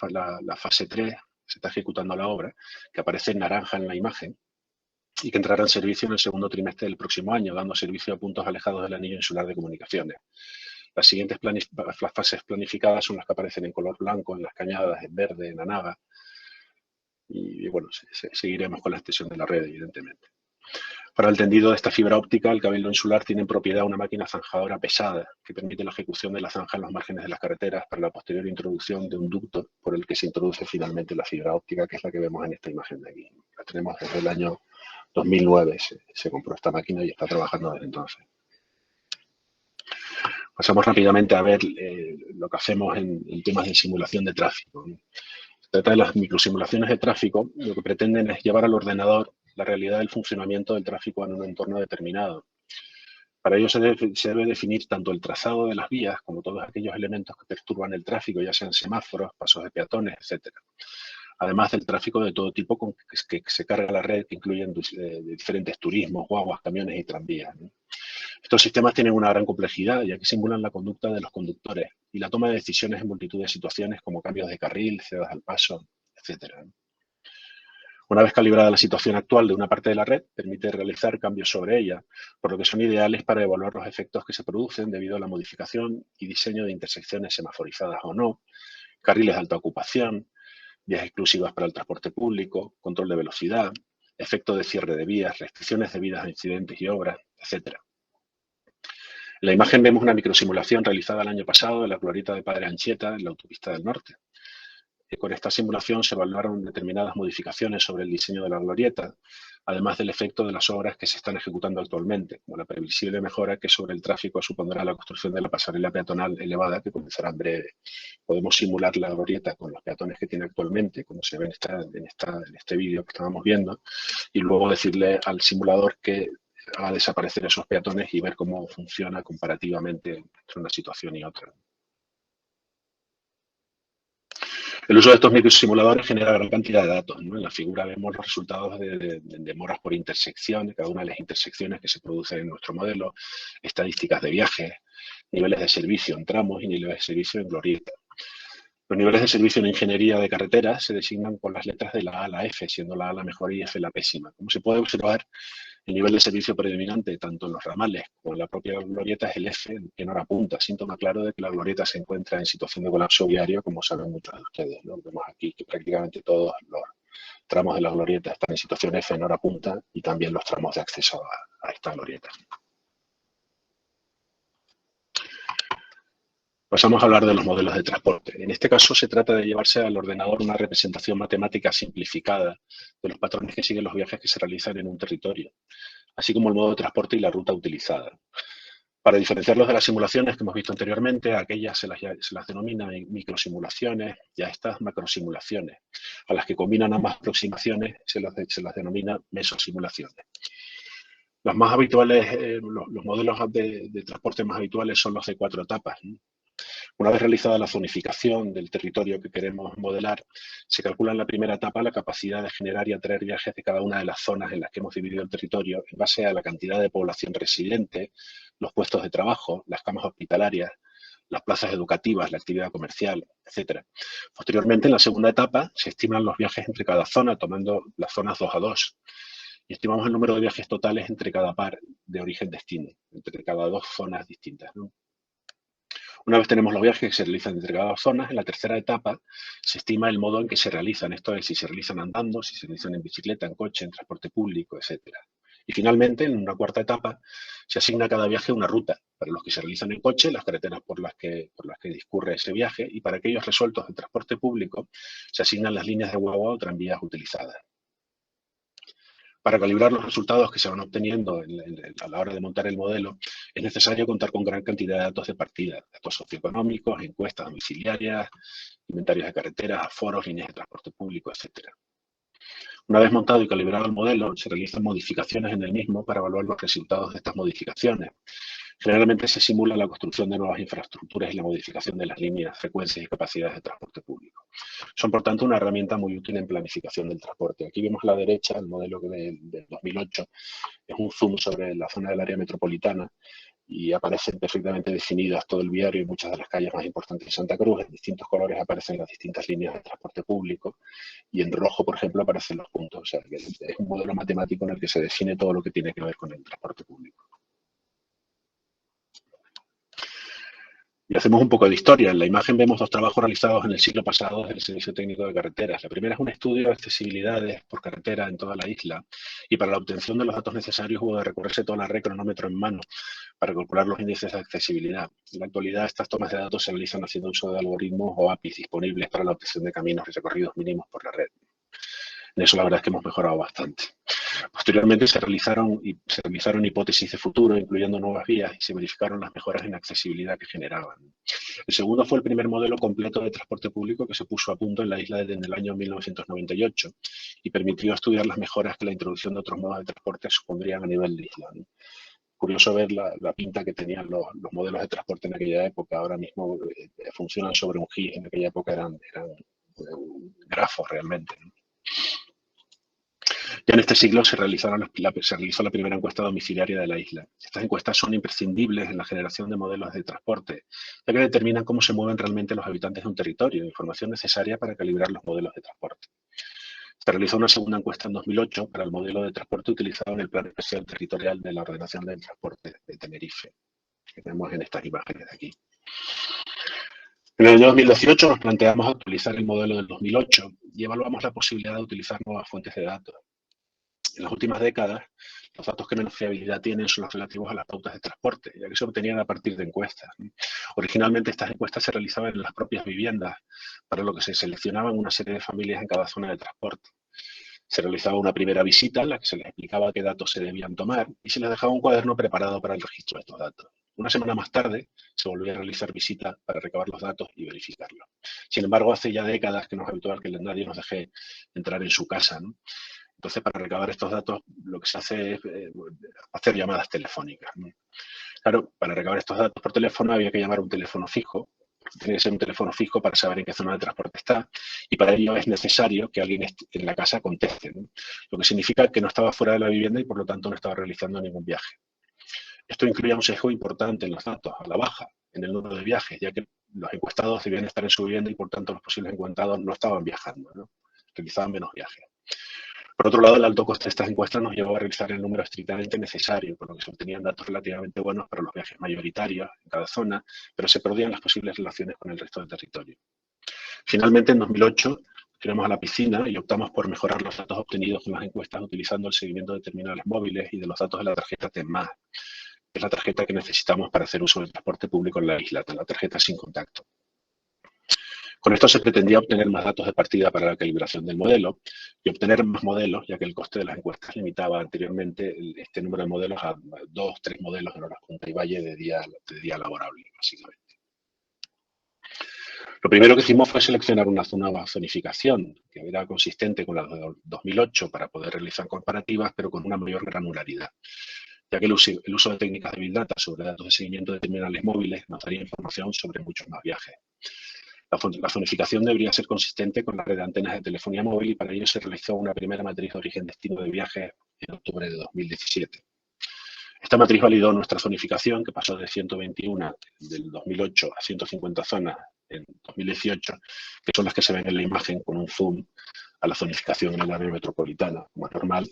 fase 3, se está ejecutando la obra, que aparece en naranja en la imagen, y que entrará en servicio en el segundo trimestre del próximo año, dando servicio a puntos alejados del anillo insular de comunicaciones. Las siguientes fases planificadas son las que aparecen en color blanco, en las cañadas, en verde, en Anaga, y bueno, seguiremos con la extensión de la red, evidentemente. Para el tendido de esta fibra óptica, el Cabildo Insular tiene en propiedad una máquina zanjadora pesada que permite la ejecución de la zanja en los márgenes de las carreteras para la posterior introducción de un ducto por el que se introduce finalmente la fibra óptica, que es la que vemos en esta imagen de aquí. La tenemos desde el año 2009, se compró esta máquina y está trabajando desde entonces. Pasamos rápidamente a ver lo que hacemos en temas de simulación de tráfico. Se trata de las microsimulaciones de tráfico, lo que pretenden es llevar al ordenador la realidad del funcionamiento del tráfico en un entorno determinado. Para ello se debe definir tanto el trazado de las vías como todos aquellos elementos que perturban el tráfico, ya sean semáforos, pasos de peatones, etc. Además del tráfico de todo tipo con que se carga la red, que incluyen diferentes turismos, guaguas, camiones y tranvías, ¿no? Estos sistemas tienen una gran complejidad, ya que simulan la conducta de los conductores y la toma de decisiones en multitud de situaciones como cambios de carril, cedas al paso, etc. Una vez calibrada la situación actual de una parte de la red, permite realizar cambios sobre ella, por lo que son ideales para evaluar los efectos que se producen debido a la modificación y diseño de intersecciones semaforizadas o no, carriles de alta ocupación, vías exclusivas para el transporte público, control de velocidad, efecto de cierre de vías, restricciones debidas a incidentes y obras, etc. En la imagen vemos una microsimulación realizada el año pasado en la glorieta de Padre Anchieta, en la autopista del norte. Con esta simulación se evaluaron determinadas modificaciones sobre el diseño de la glorieta, además del efecto de las obras que se están ejecutando actualmente, como la previsible mejora que sobre el tráfico supondrá la construcción de la pasarela peatonal elevada que comenzará en breve. Podemos simular la glorieta con los peatones que tiene actualmente, como se ve en este vídeo que estábamos viendo, y luego decirle al simulador que haga desaparecer esos peatones y ver cómo funciona comparativamente entre una situación y otra. El uso de estos microsimuladores genera gran cantidad de datos, ¿no? En la figura vemos los resultados de demoras por intersección, cada una de las intersecciones que se producen en nuestro modelo, estadísticas de viajes, niveles de servicio en tramos y niveles de servicio en glorieta. Los niveles de servicio en ingeniería de carreteras se designan con las letras de la A a la F, siendo la A la mejor y F la pésima. Como se puede observar, el nivel de servicio predominante tanto en los ramales como en la propia glorieta es el F en hora punta, síntoma claro de que la glorieta se encuentra en situación de colapso viario, como saben muchos de ustedes, ¿no? Vemos aquí que prácticamente todos los tramos de la glorieta están en situación F en hora punta y también los tramos de acceso a esta glorieta. Pasamos a hablar de los modelos de transporte. En este caso se trata de llevarse al ordenador una representación matemática simplificada de los patrones que siguen los viajes que se realizan en un territorio, así como el modo de transporte y la ruta utilizada. Para diferenciarlos de las simulaciones que hemos visto anteriormente, a aquellas se las denomina microsimulaciones y a estas macrosimulaciones. A las que combinan ambas aproximaciones se las denomina mesosimulaciones. Los más habituales, los modelos de transporte más habituales son los de 4 etapas. Una vez realizada la zonificación del territorio que queremos modelar, se calcula en la primera etapa la capacidad de generar y atraer viajes de cada una de las zonas en las que hemos dividido el territorio en base a la cantidad de población residente, los puestos de trabajo, las camas hospitalarias, las plazas educativas, la actividad comercial, etc. Posteriormente, en la segunda etapa, se estiman los viajes entre cada zona, tomando las zonas 2 a 2. Y estimamos el número de viajes totales entre cada par de origen-destino, entre cada 2 zonas distintas, ¿no? Una vez tenemos los viajes que se realizan en determinadas zonas, en la tercera etapa se estima el modo en que se realizan. Esto es, si se realizan andando, si se realizan en bicicleta, en coche, en transporte público, etc. Y finalmente, en una cuarta etapa, se asigna a cada viaje una ruta. Para los que se realizan en coche, las carreteras por las que discurre ese viaje, y para aquellos resueltos en transporte público, se asignan las líneas de guagua o tranvías utilizadas. Para calibrar los resultados que se van obteniendo a la hora de montar el modelo, es necesario contar con gran cantidad de datos de partida, datos socioeconómicos, encuestas domiciliarias, inventarios de carreteras, aforos, líneas de transporte público, etc. Una vez montado y calibrado el modelo, se realizan modificaciones en el mismo para evaluar los resultados de estas modificaciones. Generalmente se simula la construcción de nuevas infraestructuras y la modificación de las líneas, frecuencias y capacidades de transporte público. Son, por tanto, una herramienta muy útil en planificación del transporte. Aquí vemos a la derecha el modelo del 2008. Es un zoom sobre la zona del área metropolitana y aparecen perfectamente definidas todo el viario y muchas de las calles más importantes de Santa Cruz. En distintos colores aparecen las distintas líneas de transporte público y en rojo, por ejemplo, aparecen los puntos. O sea, que es un modelo matemático en el que se define todo lo que tiene que ver con el transporte público. Y hacemos un poco de historia. En la imagen vemos dos trabajos realizados en el siglo pasado desde el Servicio Técnico de Carreteras. La primera es un estudio de accesibilidades por carretera en toda la isla, y para la obtención de los datos necesarios hubo de recorrerse toda la red cronómetro en mano para calcular los índices de accesibilidad. En la actualidad, estas tomas de datos se realizan haciendo uso de algoritmos o APIs disponibles para la obtención de caminos y recorridos mínimos por la red. En eso la verdad es que hemos mejorado bastante. Posteriormente se realizaron hipótesis de futuro, incluyendo nuevas vías, y se verificaron las mejoras en accesibilidad que generaban. El segundo fue el primer modelo completo de transporte público que se puso a punto en la isla desde el año 1998 y permitió estudiar las mejoras que la introducción de otros modos de transporte supondrían a nivel de isla. Curioso ver la pinta que tenían los modelos de transporte en aquella época. Ahora mismo funcionan sobre un GIS, en aquella época eran grafos realmente, ¿no? Ya en este siglo se realizó la primera encuesta domiciliaria de la isla. Estas encuestas son imprescindibles en la generación de modelos de transporte, ya que determinan cómo se mueven realmente los habitantes de un territorio, información necesaria para calibrar los modelos de transporte. Se realizó una segunda encuesta en 2008 para el modelo de transporte utilizado en el Plan Especial Territorial de la Ordenación del Transporte de Tenerife, que vemos en estas imágenes de aquí. En el año 2018 nos planteamos actualizar el modelo del 2008 y evaluamos la posibilidad de utilizar nuevas fuentes de datos. En las últimas décadas, los datos que menos fiabilidad tienen son los relativos a las pautas de transporte, ya que se obtenían a partir de encuestas. Originalmente estas encuestas se realizaban en las propias viviendas, para lo que se seleccionaban una serie de familias en cada zona de transporte. Se realizaba una primera visita en la que se les explicaba qué datos se debían tomar y se les dejaba un cuaderno preparado para el registro de estos datos. Una semana más tarde se volvía a realizar visita para recabar los datos y verificarlos. Sin embargo, hace ya décadas que no es habitual que nadie nos deje entrar en su casa, ¿no? Entonces, para recabar estos datos, lo que se hace es hacer llamadas telefónicas, ¿no? Claro, para recabar estos datos por teléfono había que llamar a un teléfono fijo. Tiene que ser un teléfono fijo para saber en qué zona de transporte está, y para ello es necesario que alguien en la casa conteste, ¿no? Lo que significa que no estaba fuera de la vivienda y por lo tanto no estaba realizando ningún viaje. Esto incluía un sesgo importante en los datos, a la baja, en el número de viajes, ya que los encuestados debían estar en su vivienda y por tanto los posibles encuestados no estaban viajando, ¿no? Realizaban menos viajes. Por otro lado, el alto coste de estas encuestas nos llevó a realizar el número estrictamente necesario, por lo que se obtenían datos relativamente buenos para los viajes mayoritarios en cada zona, pero se perdían las posibles relaciones con el resto del territorio. Finalmente, en 2008, tiramos a la piscina y optamos por mejorar los datos obtenidos con las encuestas utilizando el seguimiento de terminales móviles y de los datos de la tarjeta TEMAS, que es la tarjeta que necesitamos para hacer uso del transporte público en la isla, la tarjeta sin contacto. Con esto se pretendía obtener más datos de partida para la calibración del modelo y obtener más modelos, ya que el coste de las encuestas limitaba anteriormente este número de modelos a 2 o 3 modelos en horas punta y valle de día laborable, básicamente. Lo primero que hicimos fue seleccionar una nueva zonificación, que era consistente con la de 2008 para poder realizar comparativas, pero con una mayor granularidad, ya que el uso de técnicas de Big Data sobre datos de seguimiento de terminales móviles nos daría información sobre muchos más viajes. La zonificación debería ser consistente con la red de antenas de telefonía móvil y para ello se realizó una primera matriz de origen-destino de viajes en octubre de 2017. Esta matriz validó nuestra zonificación, que pasó de 121 del 2008 a 150 zonas en 2018, que son las que se ven en la imagen con un zoom a la zonificación en el área metropolitana, como es normal,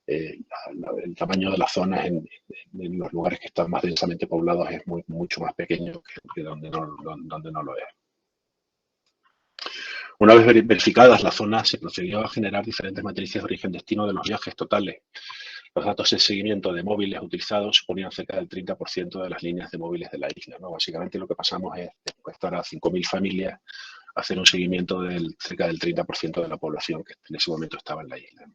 el tamaño de las zonas en los lugares que están más densamente poblados es mucho más pequeño que donde no lo es. Una vez verificadas las zonas, se procedió a generar diferentes matrices de origen-destino de los viajes totales. Los datos de seguimiento de móviles utilizados suponían cerca del 30% de las líneas de móviles de la isla, ¿no? Básicamente lo que pasamos es de encuestar a 5.000 familias a hacer un seguimiento del cerca del 30% de la población que en ese momento estaba en la isla.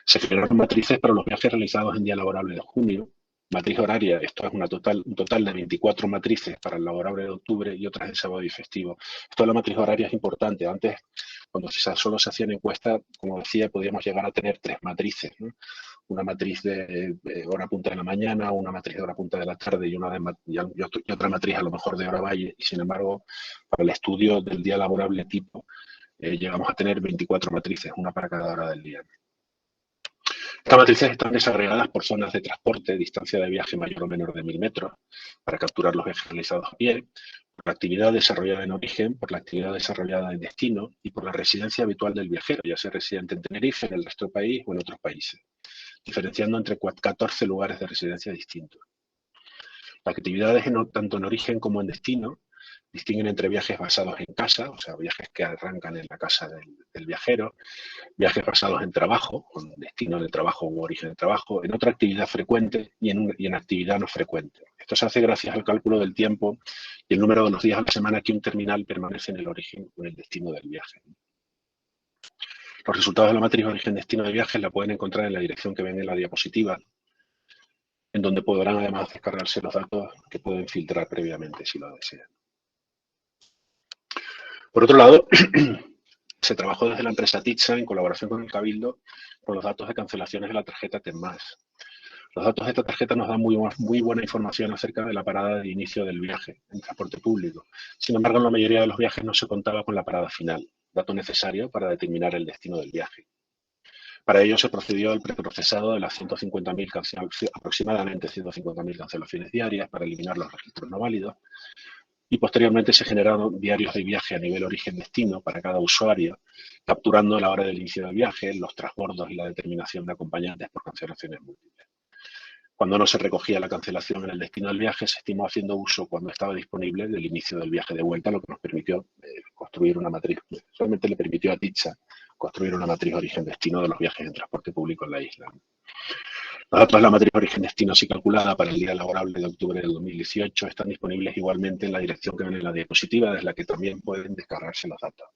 Se generaron matrices para los viajes realizados en día laborable de junio, matriz horaria, esto es un total de 24 matrices para el laborable de octubre y otras de sábado y festivo. Esto de la matriz horaria es importante. Antes, cuando solo se hacían encuestas, como decía, podíamos llegar a tener 3 matrices, ¿no? Una matriz de hora punta de la mañana, una matriz de hora punta de la tarde y otra matriz a lo mejor de hora valle. Y sin embargo, para el estudio del día laborable tipo, llegamos a tener 24 matrices, una para cada hora del día. Estas matrices están desagregadas por zonas de transporte, distancia de viaje mayor o menor de 1000 metros, para capturar los viajes realizados a pie, por la actividad desarrollada en origen, por la actividad desarrollada en destino y por la residencia habitual del viajero, ya sea residente en Tenerife, en el resto del país o en otros países, diferenciando entre 14 lugares de residencia distintos. Las actividades tanto en origen como en destino distinguen entre viajes basados en casa, o sea, viajes que arrancan en la casa del viajero, viajes basados en trabajo, con destino en el trabajo u origen del trabajo, en otra actividad frecuente y en actividad no frecuente. Esto se hace gracias al cálculo del tiempo y el número de los días a la semana que un terminal permanece en el origen o en el destino del viaje. Los resultados de la matriz origen-destino de viajes la pueden encontrar en la dirección que ven en la diapositiva, en donde podrán además descargarse los datos que pueden filtrar previamente si lo desean. Por otro lado, se trabajó desde la empresa TITSA en colaboración con el Cabildo con los datos de cancelaciones de la tarjeta TENMAS. Los datos de esta tarjeta nos dan muy buena información acerca de la parada de inicio del viaje en transporte público. Sin embargo, en la mayoría de los viajes no se contaba con la parada final, dato necesario para determinar el destino del viaje. Para ello se procedió al preprocesado de las aproximadamente 150.000 cancelaciones diarias para eliminar los registros no válidos. Y posteriormente se generaron diarios de viaje a nivel origen-destino para cada usuario, capturando la hora del inicio del viaje, los transbordos y la determinación de acompañantes por cancelaciones múltiples. Cuando no se recogía la cancelación en el destino del viaje, se estimó haciendo uso cuando estaba disponible del inicio del viaje de vuelta, lo que nos permitió construir una matriz, solamente le permitió a TITSA construir una matriz origen-destino de los viajes en transporte público en la isla. Los datos de la matriz origen-destino así calculada para el día laborable de octubre del 2018 están disponibles igualmente en la dirección que ven en la diapositiva, desde la que también pueden descargarse los datos.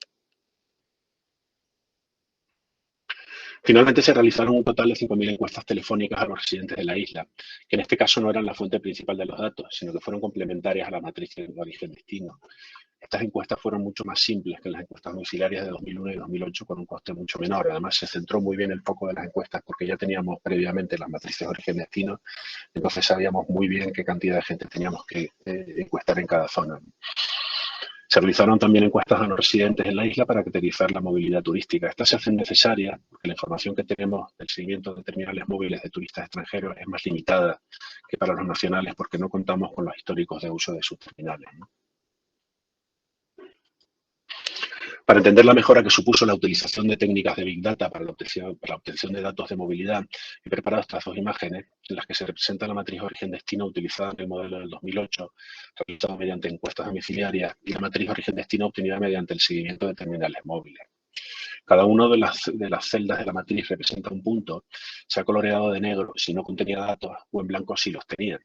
Finalmente se realizaron un total de 5.000 encuestas telefónicas a los residentes de la isla, que en este caso no eran la fuente principal de los datos, sino que fueron complementarias a la matriz de origen-destino. Estas encuestas fueron mucho más simples que las encuestas domiciliarias de 2001 y 2008 con un coste mucho menor. Además, se centró muy bien el foco de las encuestas porque ya teníamos previamente las matrices de origen-destino, entonces sabíamos muy bien qué cantidad de gente teníamos que encuestar en cada zona. Se realizaron también encuestas a los residentes en la isla para caracterizar la movilidad turística. Estas se hacen necesarias porque la información que tenemos del seguimiento de terminales móviles de turistas extranjeros es más limitada que para los nacionales porque no contamos con los históricos de uso de sus terminales, ¿no? Para entender la mejora que supuso la utilización de técnicas de Big Data para la obtención de datos de movilidad, he preparado estas dos imágenes en las que se representa la matriz origen-destino utilizada en el modelo del 2008, realizada mediante encuestas domiciliarias, y la matriz origen-destino obtenida mediante el seguimiento de terminales móviles. Cada una de las celdas de la matriz representa un punto, se ha coloreado de negro si no contenía datos o en blanco si los tenía.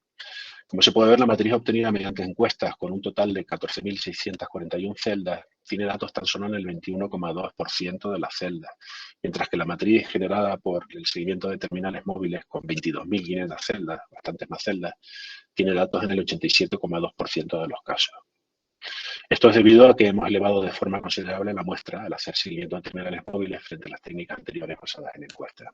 Como se puede ver, la matriz obtenida mediante encuestas con un total de 14.641 celdas tiene datos tan solo en el 21,2% de las celdas, mientras que la matriz generada por el seguimiento de terminales móviles con 22.500 celdas, bastantes más celdas, tiene datos en el 87,2% de los casos. Esto es debido a que hemos elevado de forma considerable la muestra al hacer seguimiento de terminales móviles frente a las técnicas anteriores basadas en encuestas.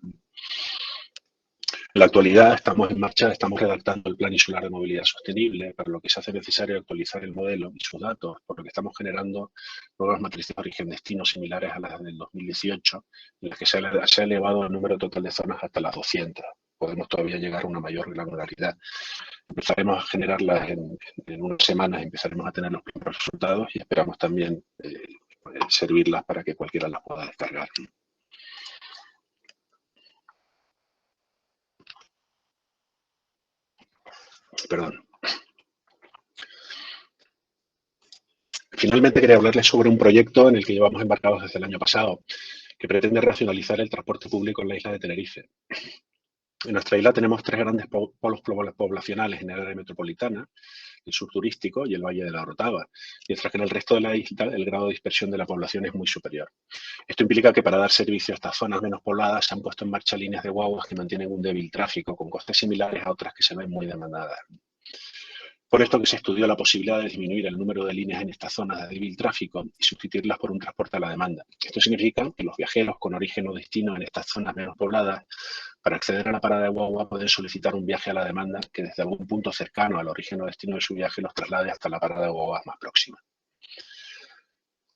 En la actualidad estamos redactando el Plan Insular de Movilidad Sostenible, para lo que se hace necesario actualizar el modelo y sus datos, por lo que estamos generando nuevas matrices de origen-destino similares a las del 2018, en las que se ha elevado el número total de zonas hasta las 200. Podemos todavía llegar a una mayor granularidad. Empezaremos a generarlas en unas semanas, empezaremos a tener los primeros resultados y esperamos también servirlas para que cualquiera las pueda descargar. Perdón. Finalmente quería hablarles sobre un proyecto en el que llevamos embarcados desde el año pasado, que pretende racionalizar el transporte público en la isla de Tenerife. En nuestra isla tenemos 3 grandes polos poblacionales en el área metropolitana, el sur turístico y el Valle de la Orotava, mientras que en el resto de la isla el grado de dispersión de la población es muy superior. Esto implica que para dar servicio a estas zonas menos pobladas se han puesto en marcha líneas de guaguas que mantienen un débil tráfico con costes similares a otras que se ven muy demandadas. Por esto que se estudió la posibilidad de disminuir el número de líneas en estas zonas de débil tráfico y sustituirlas por un transporte a la demanda. Esto significa que los viajeros con origen o destino en estas zonas menos pobladas, para acceder a la parada de guagua, pueden solicitar un viaje a la demanda que desde algún punto cercano al origen o destino de su viaje los traslade hasta la parada de guaguas más próxima.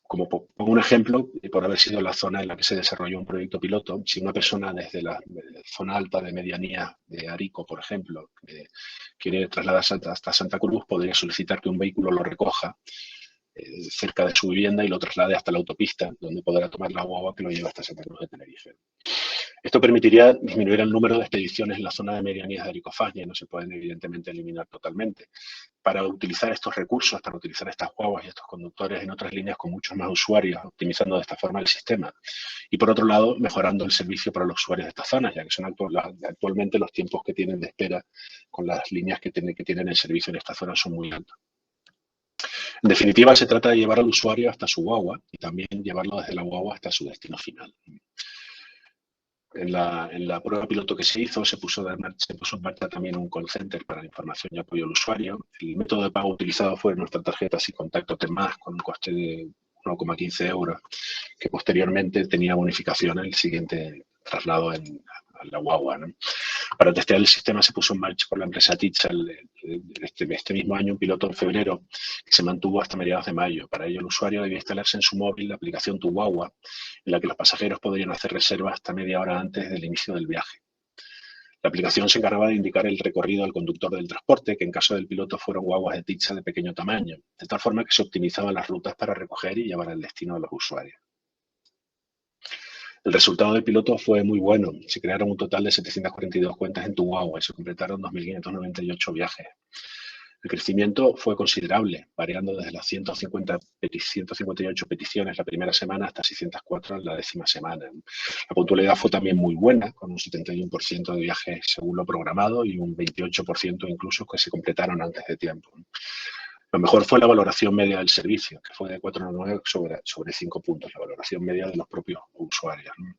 Como pongo un ejemplo, por haber sido la zona en la que se desarrolló un proyecto piloto, si una persona desde la zona alta de medianía de Arico, por ejemplo, quiere trasladarse hasta Santa Cruz, podría solicitar que un vehículo lo recoja cerca de su vivienda y lo traslade hasta la autopista, donde podrá tomar la guagua que lo lleva hasta Santa Cruz de Tenerife. Esto permitiría disminuir el número de expediciones en la zona de medianías de Aricofagna, y no se pueden evidentemente eliminar totalmente. Para utilizar estos recursos, para utilizar estas guaguas y estos conductores en otras líneas con muchos más usuarios, optimizando de esta forma el sistema. Y por otro lado, mejorando el servicio para los usuarios de estas zonas, ya que son actualmente los tiempos que tienen de espera con las líneas que tienen el servicio en esta zona son muy altos. En definitiva, se trata de llevar al usuario hasta su guagua y también llevarlo desde la guagua hasta su destino final. En la prueba piloto que se hizo, se puso en marcha también un call center para la información y apoyo al usuario. El método de pago utilizado fue nuestra tarjeta sin contacto TEMAS con un coste de 1,15 €, que posteriormente tenía bonificación en el siguiente traslado a la guagua, ¿no? Para testear el sistema se puso en marcha por la empresa Tichal este mismo año un piloto en febrero que se mantuvo hasta mediados de mayo. Para ello el usuario debía instalarse en su móvil la aplicación Tu Guagua, en la que los pasajeros podrían hacer reservas hasta media hora antes del inicio del viaje. La aplicación se encargaba de indicar el recorrido al conductor del transporte, que en caso del piloto fueron guaguas de Ticha de pequeño tamaño, de tal forma que se optimizaban las rutas para recoger y llevar al destino de los usuarios. El resultado del piloto fue muy bueno. Se crearon un total de 742 cuentas en Tu Guagua y se completaron 2.598 viajes. El crecimiento fue considerable, variando desde las 158 peticiones la primera semana hasta 604 en la 10ª semana. La puntualidad fue también muy buena, con un 71% de viajes según lo programado y un 28% incluso que se completaron antes de tiempo. Lo mejor fue la valoración media del servicio, que fue de 4,9 sobre 5 puntos, la valoración media de los propios usuarios, ¿no?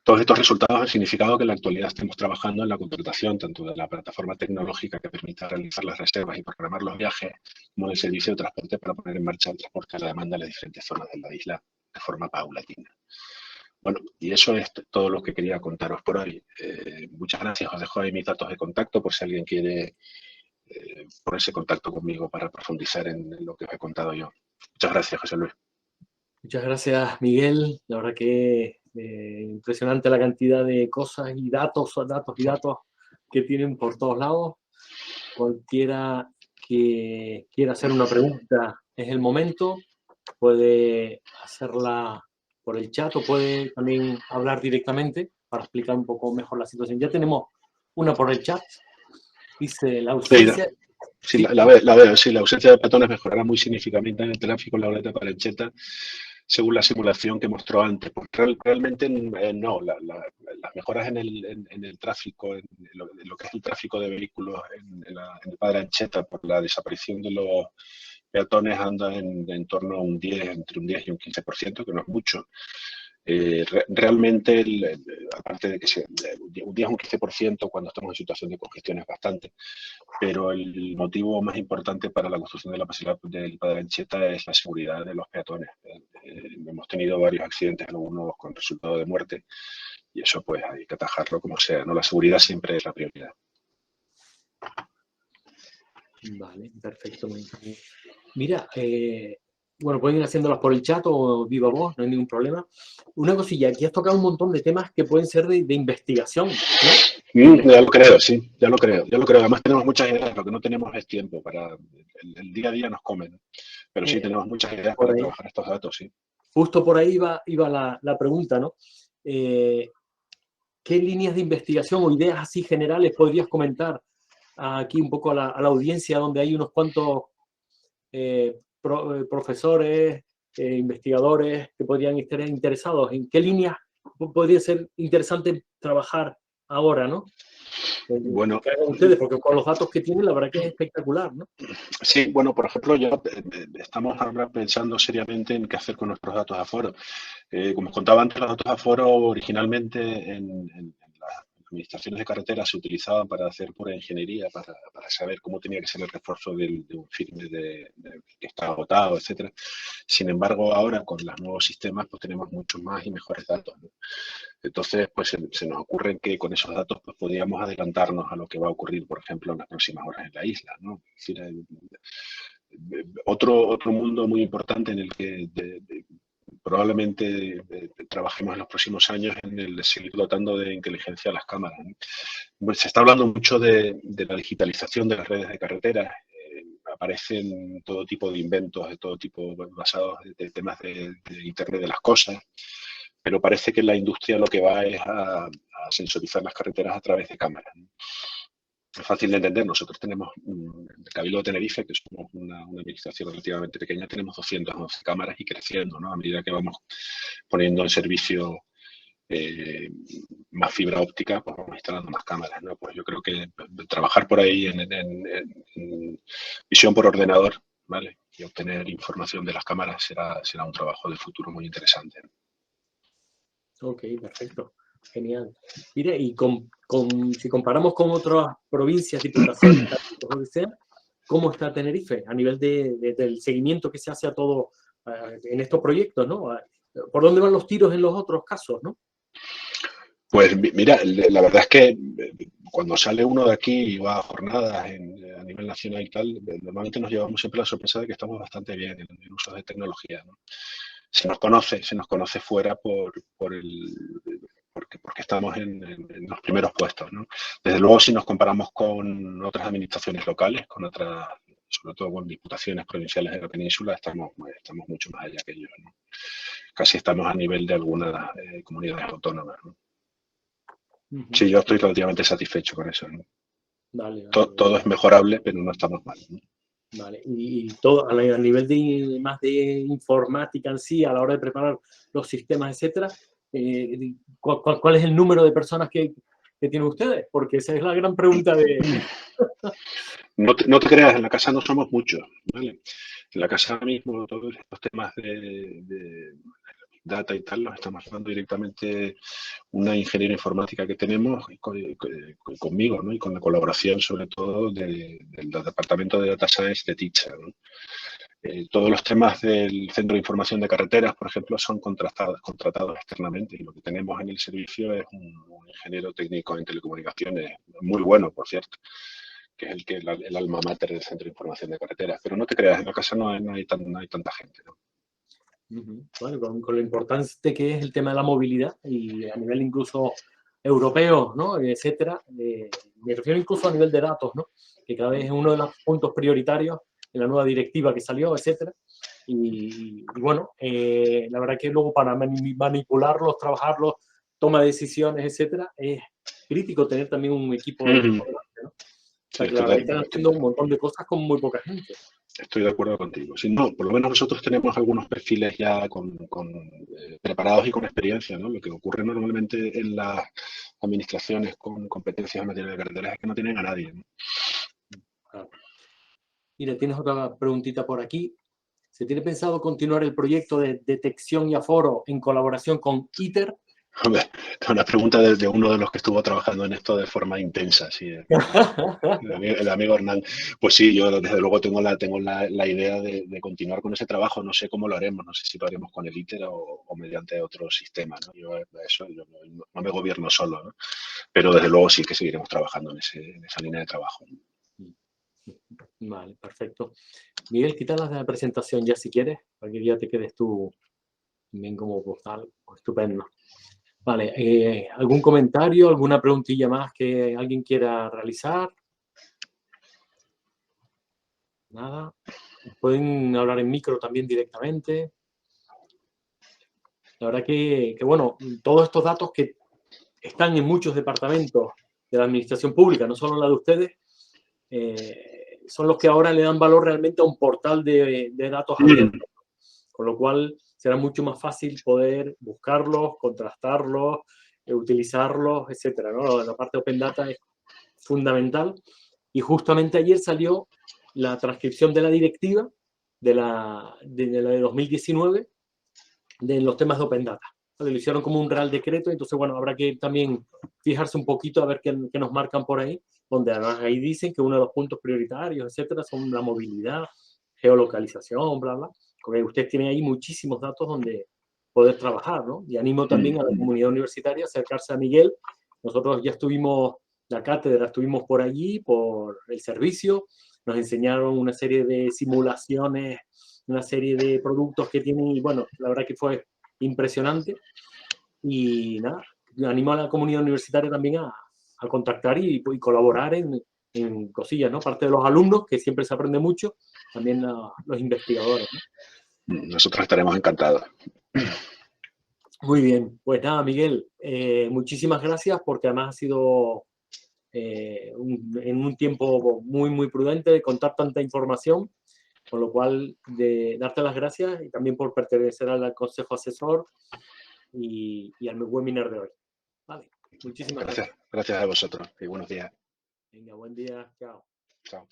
Todos estos resultados han significado que en la actualidad estemos trabajando en la contratación tanto de la plataforma tecnológica que permita realizar las reservas y programar los viajes, como del servicio de transporte para poner en marcha el transporte a la demanda en las diferentes zonas de la isla de forma paulatina. Bueno, y eso es todo lo que quería contaros por hoy. Muchas gracias. Os dejo ahí mis datos de contacto por si alguien quiere ponerse en contacto conmigo para profundizar en lo que os he contado yo. Muchas gracias, José Luis. Muchas gracias, Miguel. La verdad que impresionante la cantidad de cosas y datos que tienen por todos lados. Cualquiera que quiera hacer una pregunta es el momento. Puede hacerla por el chat o puede también hablar directamente para explicar un poco mejor la situación. Ya tenemos una por el chat. Dice la ausencia... Sí, la veo. Sí, la ausencia de peatones mejorará muy significativamente en el tráfico en la Goleta Palancheta, según la simulación que mostró antes. Pues realmente no. Las mejoras en el tráfico, en lo que es el tráfico de vehículos en el Padre Ancheta por la desaparición de los peatones anda en torno a entre un 10 y un 15%, que no es mucho. Realmente, aparte de que un 10 o un 15% cuando estamos en situación de congestión es bastante, pero el motivo más importante para la construcción de la pasarela del Padre Ancheta es la seguridad de los peatones. Hemos tenido varios accidentes, algunos con resultado de muerte, y eso pues hay que atajarlo como sea, ¿no? La seguridad siempre es la prioridad. Vale, perfecto. Mira, bueno, pueden ir haciéndolas por el chat o viva voz, no hay ningún problema. Una cosilla, aquí has tocado un montón de temas que pueden ser de investigación, ¿no? Ya lo creo, sí, ya lo creo. Además tenemos muchas ideas, lo que no tenemos es tiempo para... El día a día nos comen, pero sí tenemos muchas ideas para trabajar estos datos, sí. Justo por ahí iba la pregunta, ¿no? ¿Qué líneas de investigación o ideas así generales podrías comentar aquí un poco a la audiencia, donde hay unos cuantos profesores, investigadores que podrían estar interesados en qué líneas podría ser interesante trabajar ahora, ¿no? Bueno, que hagan ustedes, porque con los datos que tienen, la verdad que es espectacular, ¿no? sí, bueno, por ejemplo, ya estamos ahora pensando seriamente en qué hacer con nuestros datos aforo. Como os contaba antes, los datos aforo originalmente en las administraciones de carreteras se utilizaban para hacer pura ingeniería, para saber cómo tenía que ser el refuerzo de un firme que está agotado, etcétera. Sin embargo, ahora con los nuevos sistemas pues tenemos muchos más y mejores datos, ¿no? Entonces, pues se nos ocurre que con esos datos pues, podríamos adelantarnos a lo que va a ocurrir, por ejemplo, en las próximas horas en la isla, ¿no? Es decir, otro mundo muy importante en el que probablemente trabajemos en los próximos años en el seguir dotando de inteligencia a las cámaras, ¿no? Pues se está hablando mucho de la digitalización de las redes de carreteras. Aparecen todo tipo de inventos, de todo tipo basados en temas de Internet de las cosas, pero parece que la industria lo que va es a sensorizar las carreteras a través de cámaras, ¿no? Es fácil de entender. Nosotros tenemos, en el Cabildo de Tenerife, que somos una administración relativamente pequeña, tenemos 211 cámaras y creciendo, ¿no? A medida que vamos poniendo en servicio más fibra óptica, pues vamos instalando más cámaras, ¿no? Pues yo creo que trabajar por ahí en visión por ordenador, ¿vale? Y obtener información de las cámaras será un trabajo de futuro muy interesante, ¿no? Ok, perfecto. Genial. Mire, y si comparamos con otras provincias, diputaciones, lo que sea, ¿cómo está Tenerife a nivel del seguimiento que se hace a todo en estos proyectos, ¿no? ¿Por dónde van los tiros en los otros casos, no? Pues mira, la verdad es que cuando sale uno de aquí y va a jornadas a nivel nacional y tal, normalmente nos llevamos siempre la sorpresa de que estamos bastante bien en uso de tecnología, ¿no? Se nos conoce fuera porque estamos en los primeros puestos, ¿no? Desde luego, si nos comparamos con otras administraciones locales, con otras, sobre todo con diputaciones provinciales de la península, estamos mucho más allá que ellos, ¿no? Casi estamos a nivel de algunas comunidades autónomas, ¿no? Sí, yo estoy relativamente satisfecho con eso, ¿no? Vale, todo es mejorable, pero no estamos mal, ¿no? Vale, y todo a nivel más de informática en sí, a la hora de preparar los sistemas, etcétera, ¿cuál es el número de personas que tienen ustedes? Porque esa es la gran pregunta de... No te creas, en la casa no somos muchos, ¿vale? En la casa mismo todos estos temas de data y tal los estamos hablando directamente una ingeniera informática que tenemos conmigo, ¿no? Y con la colaboración sobre todo del departamento de Data Science de Teacher, ¿no? Todos los temas del Centro de Información de Carreteras, por ejemplo, son contratados externamente, y lo que tenemos en el servicio es un ingeniero técnico en telecomunicaciones, muy bueno, por cierto, que es el alma mater del Centro de Información de Carreteras. Pero no te creas, en la casa no hay tanta gente, ¿no? Bueno, con lo importante que es el tema de la movilidad y a nivel incluso europeo, ¿no? Etcétera. Me refiero incluso a nivel de datos, ¿no? Que cada vez es uno de los puntos prioritarios en la nueva directiva que salió, etcétera. Y bueno, la verdad que luego para manipularlos, trabajarlos, toma de decisiones, etcétera, es crítico tener también un equipo importante, ¿no? O sea, que la verdad que están haciendo un montón de cosas con muy poca gente. Estoy de acuerdo contigo. Si no, por lo menos nosotros tenemos algunos perfiles ya preparados y con experiencia, ¿no? Lo que ocurre normalmente en las administraciones con competencias en materia de carreteras es que no tienen a nadie, ¿no? Claro. Mira, tienes otra preguntita por aquí. ¿Se tiene pensado continuar el proyecto de detección y aforo en colaboración con ITER? Hombre, una pregunta de uno de los que estuvo trabajando en esto de forma intensa, sí. El amigo Hernán. Pues sí, yo desde luego tengo la idea de continuar con ese trabajo. No sé cómo lo haremos, no sé si lo haremos con el ITER o mediante otro sistema, ¿no? Yo no me gobierno solo, ¿no? Pero desde luego sí que seguiremos trabajando en esa línea de trabajo. Vale, perfecto. Miguel, quítalas de la presentación ya si quieres, para que ya te quedes tú bien como postal. Estupendo. Vale, ¿algún comentario, alguna preguntilla más que alguien quiera realizar? Nada. Pueden hablar en micro también directamente. La verdad que bueno, todos estos datos que están en muchos departamentos de la administración pública, no solo la de ustedes, son los que ahora le dan valor realmente a un portal de datos abiertos. Con lo cual será mucho más fácil poder buscarlos, contrastarlos, utilizarlos, etcétera, ¿no? La parte de Open Data es fundamental. Y justamente ayer salió la transcripción de la directiva de la de 2019 de los temas de Open Data. Lo hicieron como un real decreto, entonces, bueno, habrá que también fijarse un poquito a ver qué nos marcan por ahí, donde además ahí dicen que uno de los puntos prioritarios, etcétera, son la movilidad, geolocalización, bla, bla. Porque usted tiene ahí muchísimos datos donde poder trabajar, ¿no? Y animo también a la comunidad universitaria a acercarse a Miguel. Nosotros ya estuvimos, la cátedra, estuvimos por allí, por el servicio, nos enseñaron una serie de simulaciones, una serie de productos que tienen, y bueno, la verdad que fue impresionante. Y nada, animo a la comunidad universitaria también a contactar y colaborar en cosillas, ¿no? Parte de los alumnos, que siempre se aprende mucho, también los investigadores, ¿no? Nosotros estaremos encantados. Muy bien, pues nada, Miguel, muchísimas gracias, porque además ha sido en un tiempo muy, muy prudente de contar tanta información, con lo cual de darte las gracias y también por pertenecer al consejo asesor y al webinar de hoy. Vale, muchísimas gracias. Gracias a vosotros y buenos días. Venga, buen día, chao. Chao.